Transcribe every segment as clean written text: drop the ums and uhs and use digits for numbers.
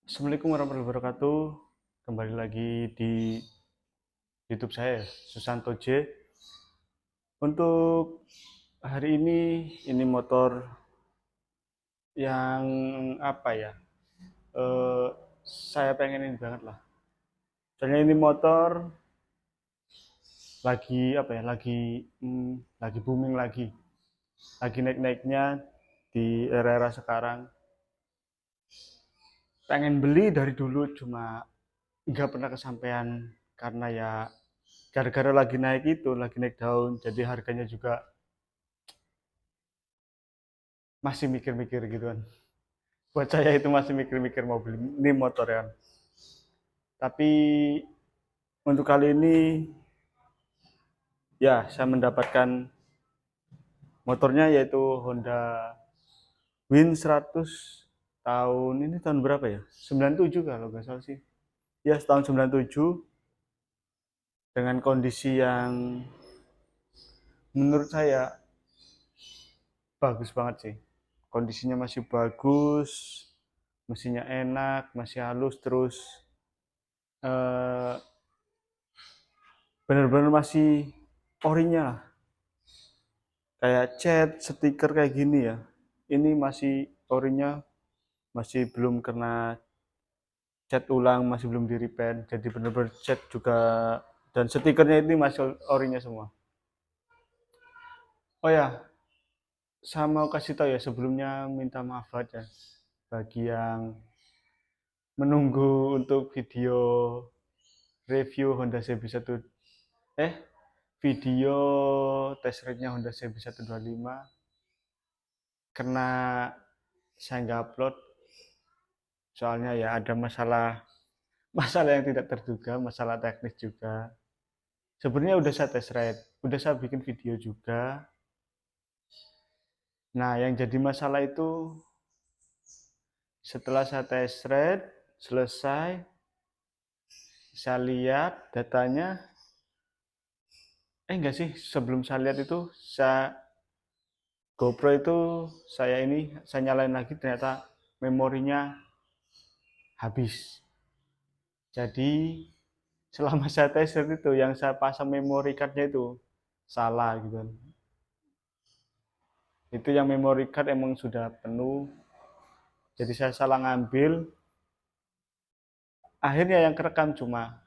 Assalamualaikum warahmatullahi wabarakatuh. Kembali lagi di YouTube saya, Susanto J. Untuk hari ini motor yang apa ya? eh, saya pengen ini banget lah. Soalnya ini motor lagi apa ya? Lagi booming lagi naik-naiknya di era-era sekarang. Pengen beli dari dulu cuma nggak pernah kesampaian karena ya gara-gara lagi naik daun, jadi harganya juga masih mikir-mikir gitu kan. Buat saya itu masih mikir-mikir mau beli ini motor ya. Tapi untuk kali ini ya saya mendapatkan motornya yaitu Honda Win 100 tahun berapa ya? 97 kalau nggak salah sih. Ya, tahun 97 dengan kondisi yang menurut saya bagus banget sih. Kondisinya masih bagus, mesinnya enak, masih halus, terus eh, bener-bener masih orinya lah. Kayak cat, stiker kayak gini ya. Ini masih orinya, masih belum kena cat ulang, masih belum di repaint. Jadi bener-bener cat juga, dan stikernya ini masih orinya semua. Oh ya, saya mau kasih tahu ya, sebelumnya minta maaf aja bagi yang menunggu untuk video review Honda CB1 eh video test ride-nya Honda CB125, karena saya nggak upload soalnya ya ada masalah yang tidak terduga, masalah teknis juga. Sebenarnya udah saya test ride, udah saya bikin video juga. Nah, yang jadi masalah itu setelah saya test ride selesai, saya lihat datanya. Enggak sih, sebelum saya lihat itu, saya GoPro itu saya nyalain lagi, ternyata memorinya habis. Jadi selama saya test ride itu yang saya pasang memory cardnya itu salah gitu kan. Itu yang memory card emang sudah penuh, jadi saya salah ngambil. Akhirnya yang kerekam cuma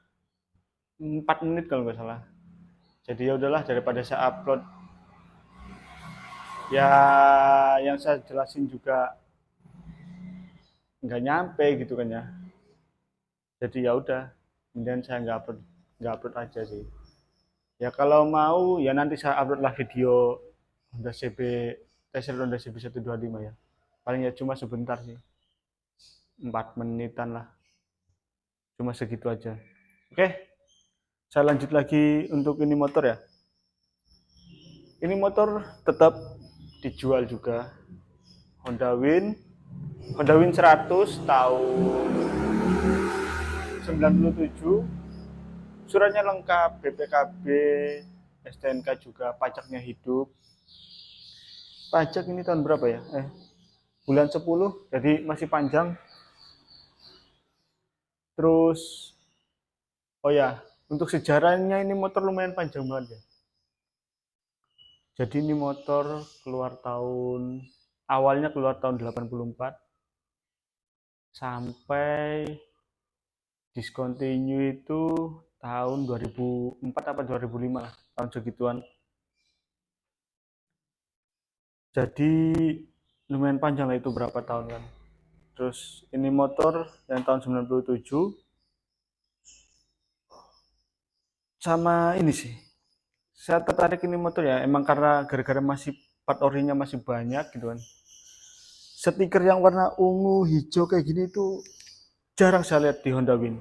4 menit kalau nggak salah. Jadi ya udahlah, daripada saya upload ya yang saya jelasin juga nggak nyampe gitu kan ya. Jadi ya udah, kemudian saya nggak upload aja sih. Ya kalau mau ya nanti saya upload lah video Honda CB Tesla Honda CB 125 ya. Paling ya cuma sebentar sih, 4 menitan lah, cuma segitu aja. Oke, saya lanjut lagi untuk ini motor ya. Ini motor tetap dijual juga, Honda Win Honda Win 100 tahun 97. Suratnya lengkap, BPKB, STNK juga, pajaknya hidup. Pajak ini tahun berapa ya? Bulan 10, jadi masih panjang. Terus, oh ya, untuk sejarahnya ini motor lumayan panjang banget ya. Jadi ini motor awalnya keluar tahun 84, sampai discontinue itu tahun 2004 apa 2005 lah, tahun segituan. Jadi lumayan panjang lah, itu berapa tahun kan. Terus ini motor yang tahun 97, sama ini sih. Saya tertarik ini motor ya emang karena gara-gara masih part orinya masih banyak gitu kan. Stiker yang warna ungu, hijau kayak gini tuh jarang saya lihat di Honda Win.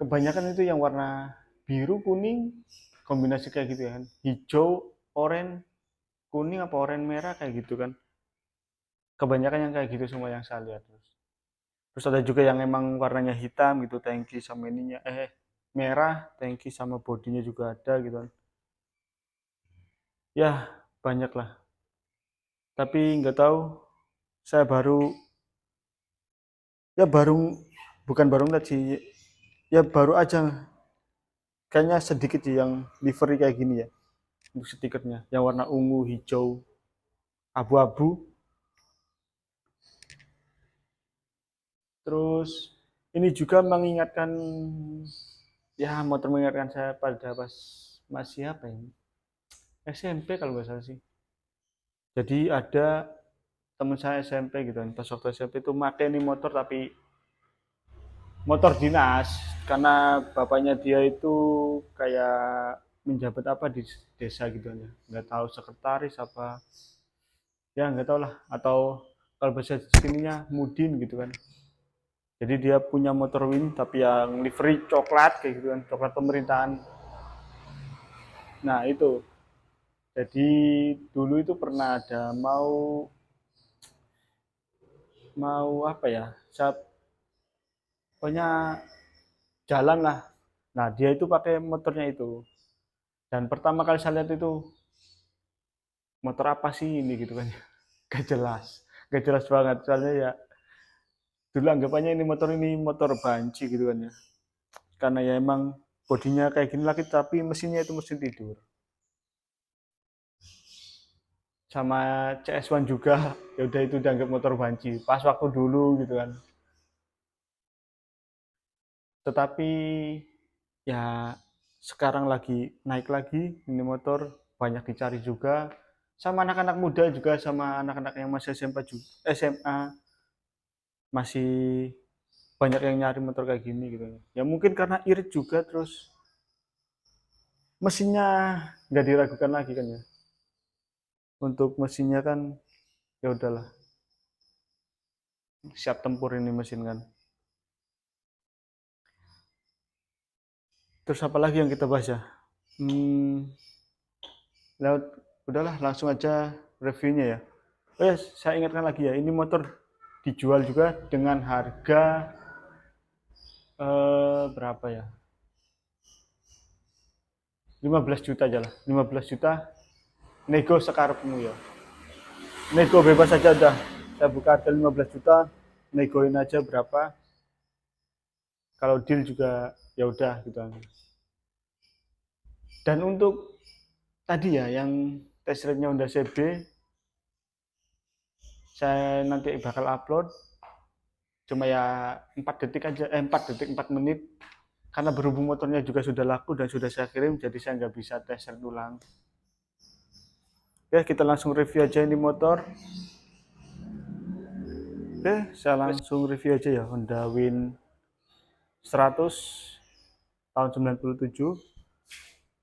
Kebanyakan itu yang warna biru, kuning, kombinasi kayak gitu ya kan. Hijau, oranye, kuning apa oranye merah kayak gitu kan. Kebanyakan yang kayak gitu semua yang saya lihat. Terus ada juga yang emang warnanya hitam gitu, tangki sama ininya merah, tangki sama bodinya juga ada gitu kan. Ya, banyak lah. Tapi nggak tahu, saya baru ya bukan baru ngeliat sih, ya baru aja kayaknya sedikit sih yang livery kayak gini ya untuk stikernya yang warna ungu, hijau, abu-abu. Terus ini juga mengingatkan, ya motor mengingatkan saya pada pas masih apa ini, SMP kalau nggak salah sih. Jadi ada teman saya SMP gitu kan, pas waktu SMP itu make ini motor tapi motor dinas, karena bapaknya dia itu kayak menjabat apa di desa gitu ya, nggak tahu sekretaris apa, ya nggak tahu lah, atau kalau bahasa sininya mudin gitu kan. Jadi dia punya motor Win tapi yang livery coklat kayak gitu kan, coklat pemerintahan. Nah itu, jadi dulu itu pernah ada mau mau apa ya, saya pokoknya jalan lah. Nah dia itu pakai motornya itu, dan pertama kali saya lihat itu motor apa sih ini gitu kan. Gak jelas, gak jelas banget soalnya ya dulu anggapannya ini motor banci gitu kan ya, karena ya emang bodinya kayak gini lagi tapi mesinnya itu mesin tidur. Sama CS1 juga, ya udah itu dianggap motor banci pas waktu dulu gitu kan. Tetapi ya sekarang lagi naik lagi ini motor, banyak dicari juga sama anak-anak muda juga, sama anak-anak yang masih SMA juga, SMA masih banyak yang nyari motor kayak gini gitu ya. Mungkin karena irit juga, terus mesinnya nggak diragukan lagi kan ya. Untuk mesinnya kan ya udahlah, siap tempur ini mesin kan. Terus apa lagi yang kita bahas ya? Hmm, lewat udahlah langsung aja reviewnya ya. Oh ya, saya ingatkan lagi ya, ini motor dijual juga dengan harga berapa ya? 15 juta aja lah. 15 juta nego sekarepmu ya. Nego bebas aja udah. Saya buka harga 15 juta, negoin aja berapa. Kalau deal juga ya udah gitu. Dan untuk tadi ya yang test ride-nya Honda CB, saya nanti bakal upload cuma ya 4 detik aja, 4 detik 4 menit, karena berhubung motornya juga sudah laku dan sudah saya kirim, jadi saya nggak bisa tes ulang. Oke, kita langsung review aja ini motor. Oke, saya langsung review aja ya, Honda Win 100 tahun 97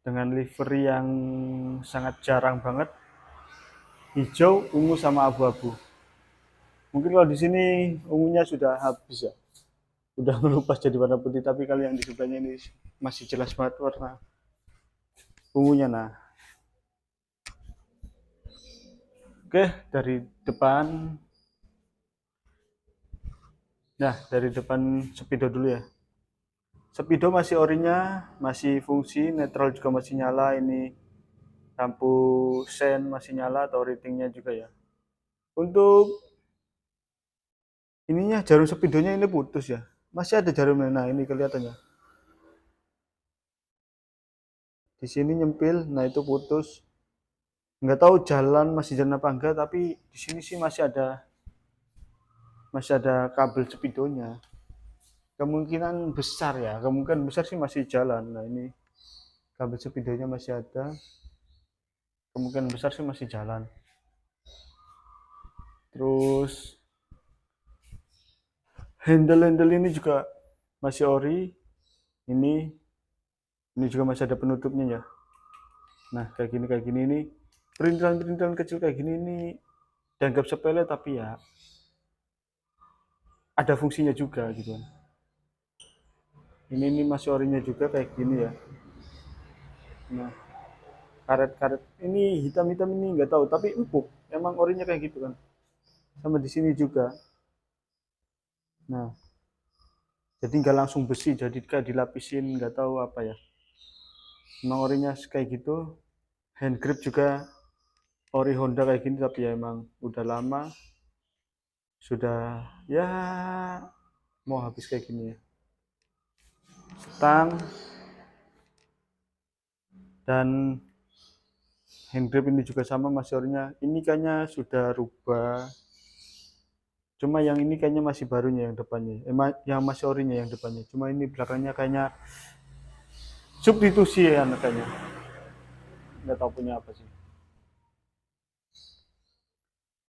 dengan livery yang sangat jarang banget, hijau, ungu sama abu-abu. Mungkin kalau di sini ungunya sudah habis ya, udah melupas jadi warna putih, tapi kalau yang di sebelahnya ini masih jelas banget warna ungunya. Nah, oke, dari depan, nah dari depan Speedo dulu ya. Speedo masih orinya, masih fungsi, netral juga masih nyala, ini lampu sen masih nyala atau ratingnya juga ya. Untuk ininya jarum speedonya ini putus ya, masih ada jarumnya. Nah ini kelihatannya di sini nyempil, nah itu putus. Nggak tahu jalan masih jalan apa enggak, tapi di sini sih masih ada kabel speedonya. Kemungkinan besar ya, kemungkinan besar sih masih jalan. Nah ini kabel speedonya masih ada, kemungkinan besar sih masih jalan. Terus handle ini juga masih ori. Ini ini juga masih ada penutupnya ya. Nah kayak gini ini perintilan-perintilan kecil kayak gini ini dianggap sepele tapi ya ada fungsinya juga gitu kan. Ini masih orinya juga kayak gini ya. Nah karet-karet ini hitam-hitam ini nggak tahu tapi empuk, emang orinya kayak gitu kan. Sama di sini juga. Nah jadi nggak langsung besi, jadi kayak dilapisin nggak tahu apa ya. Emang orinya kayak gitu. Hand grip juga ori Honda kayak gini, tapi ya emang udah lama, sudah ya mau habis kayak gini ya. Stang dan handgrip ini juga sama masih orinya. Ini kayaknya sudah rubah. Cuma yang ini kayaknya masih barunya yang depannya. Yang masih orinya yang depannya. Cuma ini belakangnya kayaknya substitusi ya kayaknya. Nggak tahu punya apa sih.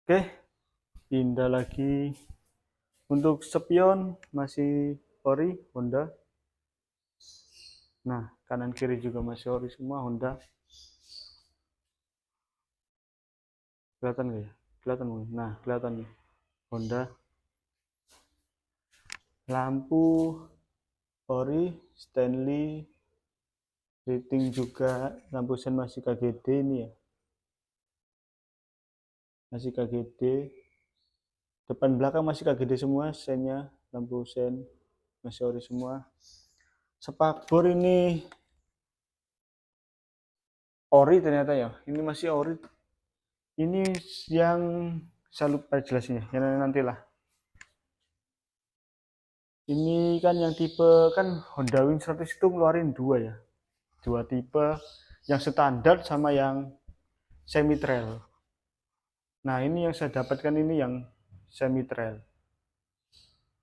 Oke, pindah lagi. Untuk spion masih ori Honda. Nah, kanan kiri juga masih ori semua Honda. Kelihatan nggak ya? Kelihatan mungkin. Nah, kelihatan nih. Honda. Lampu ori, Stanley, rating juga, lampu sen masih KGD ini ya. Masih KGD. Depan belakang masih KGD semua, sennya, lampu sen masih ori semua. Spakbor ini ori ternyata ya. Ini masih ori. Ini yang saya lupa jelasinnya, ya nantilah. Ini kan yang tipe kan Honda Wing 100 itu ngeluarin dua ya. Dua tipe, yang standar sama yang semi trail. Nah, ini yang saya dapatkan ini yang semi trail.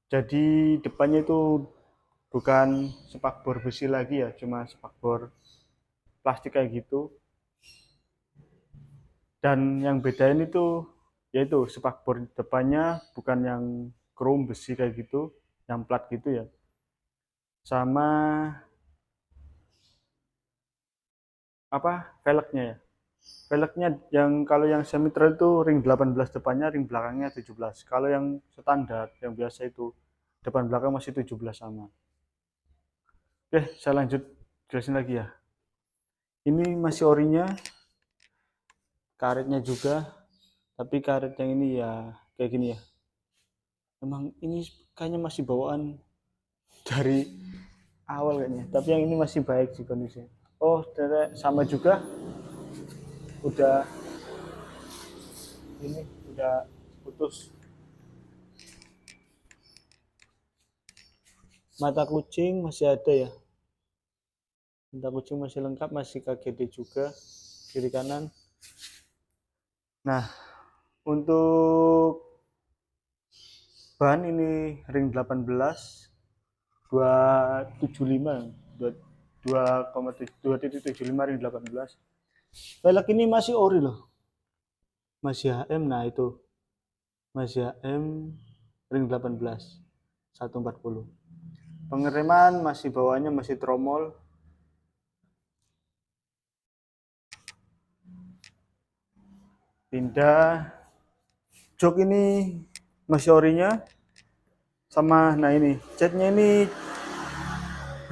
Jadi depannya itu bukan spakbor besi lagi ya, cuma spakbor plastik kayak gitu. Dan yang bedain itu yaitu spakbor depannya bukan yang chrome besi kayak gitu, yang plat gitu ya. Sama apa? Velgnya ya. Velgnya yang kalau yang semi trail itu ring 18 depannya, ring belakangnya 17. Kalau yang standar yang biasa itu depan belakang masih 17 sama. Oke, saya lanjut jelasin lagi ya. Ini masih orinya, karetnya juga, tapi karet yang ini ya kayak gini ya. Emang ini kayaknya masih bawaan dari awal kayaknya, tapi yang ini masih baik sih kondisinya. Oh, ternyata sama juga, udah ini udah putus. Mata kucing masih ada ya, mata kucing masih lengkap, masih KGD juga kiri kanan. Nah, untuk ban ini ring 18 275 2,75 ring 18. Velg ini masih ori loh, masih HM. Nah itu masih HM ring 18 140. Pengereman masih bawahnya masih tromol. Pindah jok ini masih orinya sama. Nah ini catnya ini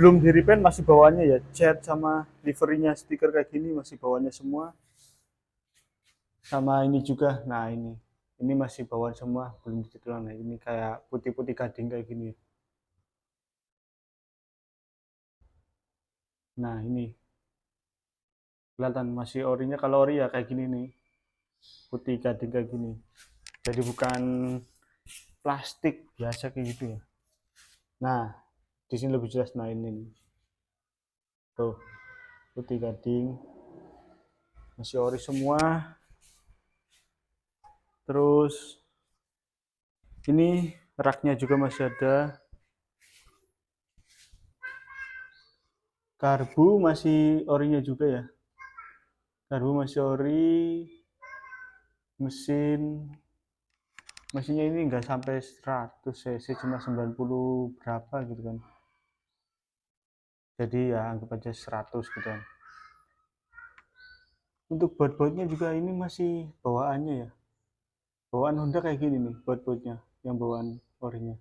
belum di repaint, masih bawahnya ya, cat sama liverynya stiker kayak gini masih bawahnya semua. Sama ini juga, nah ini masih bawaan semua, belum dicat ulang. Nah ini kayak putih-putih gading kayak gini. Nah ini kelihatan masih orinya, kalau ori ya kayak gini nih, putih gading kayak gini, jadi bukan plastik biasa kayak gitu ya. Nah di sini lebih jelas. Nah ini nih. Tuh putih gading masih ori semua. Terus ini raknya juga masih ada. Karbu masih orinya juga ya, karbu masih ori. Mesinnya ini enggak sampai 100 cc, cuma 90 berapa gitu kan, jadi ya anggap aja 100 gitu kan. Untuk baut-bautnya juga ini masih bawaannya ya, bawaan Honda kayak gini nih baut-bautnya, yang bawaan orinya.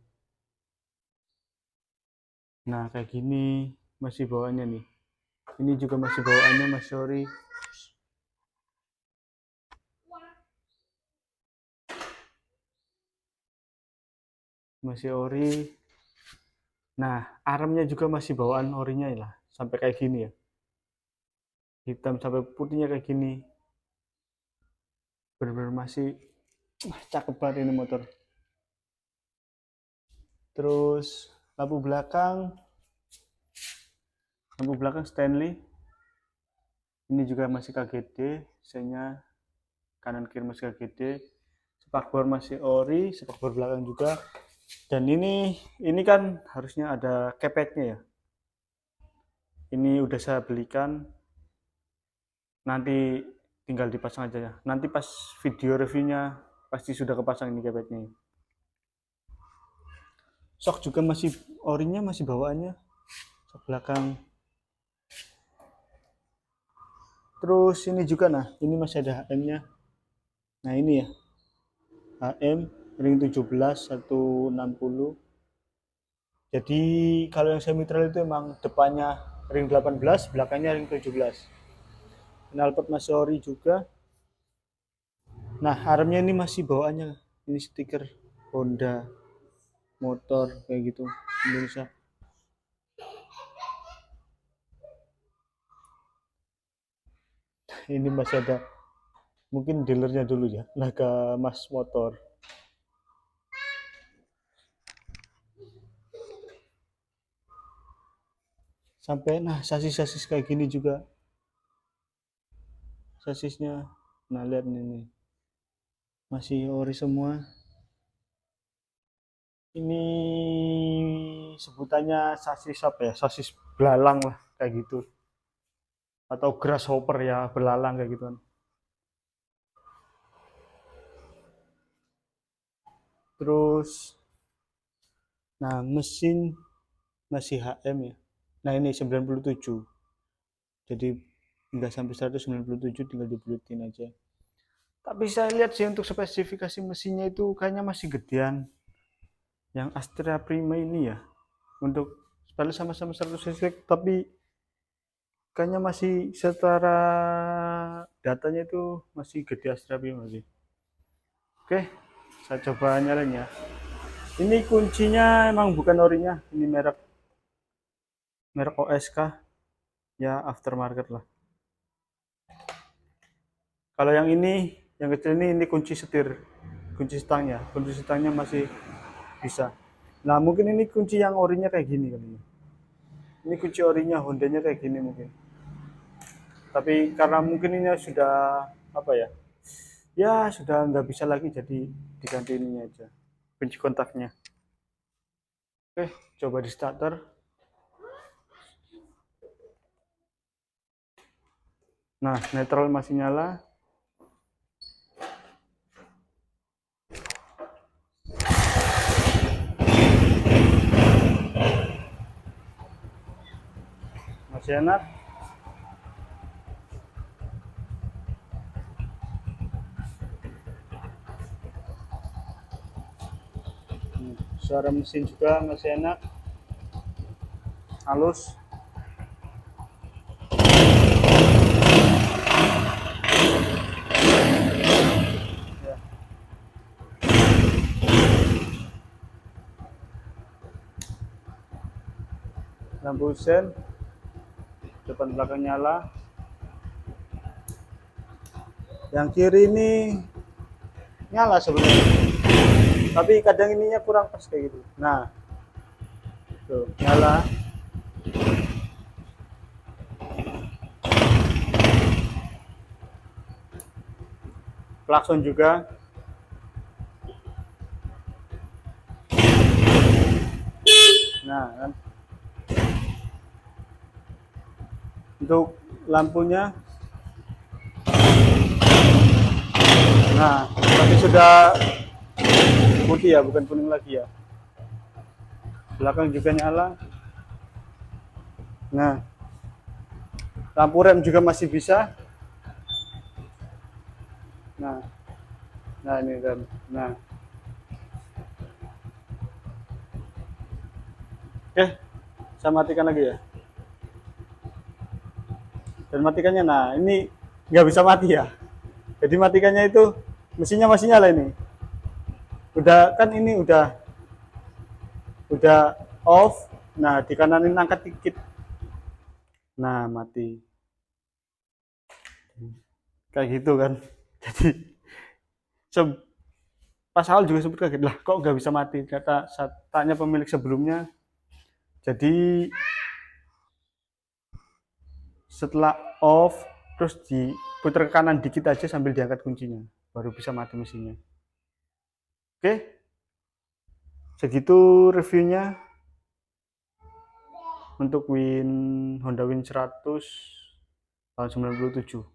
Nah kayak gini masih bawaannya nih, ini juga masih bawaannya masih ori. Masih ori. Nah armnya juga masih bawaan orinya lah, sampai kayak gini ya, hitam sampai putihnya kayak gini. Bener-bener masih cakep banget ini motor. Terus lampu belakang Stanley. Ini juga masih KGD, senya kanan kiri masih KGD. Spakbor masih ori, spakbor belakang juga. Dan ini kan harusnya ada kepeknya ya. Ini udah saya belikan, nanti tinggal dipasang aja ya. Nanti pas video reviewnya pasti sudah kepasang ini kepeknya. Sok juga masih orinya, masih bawaannya sok belakang. Terus ini juga, nah ini masih ada HM-nya. Nah ini ya, HM ring 17 160. Jadi kalau yang semi-trail itu emang depannya ring 18, belakangnya ring 17. Knalpot masih ori juga. Nah, armnya ini masih bawaannya. Ini stiker Honda motor kayak gitu Indonesia. Ini masih ada, mungkin dealernya dulu ya, Naga Mas Motor. Sampai nah sasis kayak gini juga sasisnya. Nah lihat ini masih ori semua. Ini sebutannya sasis apa ya, sasis belalang lah kayak gitu, atau grasshopper ya, belalang kayak gitu kan. Terus nah mesin masih HM ya. Nah ini 97, jadi nggak sampai 197, tinggal dibuletin aja. Tapi saya lihat sih untuk spesifikasi mesinnya itu kayaknya masih gedean yang Astra Prima ini ya. Untuk padahal sama-sama 100 cc, tapi kayaknya masih secara datanya itu masih gede Astra Prima sih. Oke, saya coba nyalain ya. Ini kuncinya emang bukan orinya, ini merek merek OSK ya, aftermarket lah. Kalau yang ini, yang kecil ini kunci setir, kunci stangnya masih bisa. Nah mungkin ini kunci yang orinya kayak gini kali ini. Ini kunci orinya Hondanya kayak gini mungkin. Tapi karena mungkin ini sudah apa ya? Ya sudah nggak bisa lagi, jadi diganti ini aja. Kunci kontaknya. Oke, coba di starter. Nah, netral masih nyala. Masih enak. Suara mesin juga masih enak. Halus. Ya. Lampu sen, depan belakang nyala. Yang kiri ini nyala sebenarnya, tapi kadang ininya kurang pas kayak gitu. Nah, tuh nyala. Klakson juga. Nah, kan. Untuk lampunya, nah, tapi sudah putih ya, bukan kuning lagi ya. Belakang juga nyala. Nah, lampu rem juga masih bisa. Nah, nah ini rem. Nah, oke, saya matikan lagi ya. Dan matikannya, nah ini nggak bisa mati ya. Jadi matikannya itu mesinnya masih nyala ini. Udah kan ini udah off. Nah, di kananin angkat dikit. Nah, mati. Kayak gitu kan. Jadi pas awal juga sempat kaget, lah kok nggak bisa mati, kata saya tanya pemilik sebelumnya. Jadi setelah off terus diputar ke kanan dikit aja sambil diangkat kuncinya baru bisa mati mesinnya. Oke, segitu reviewnya untuk Honda Win 100 tahun 97.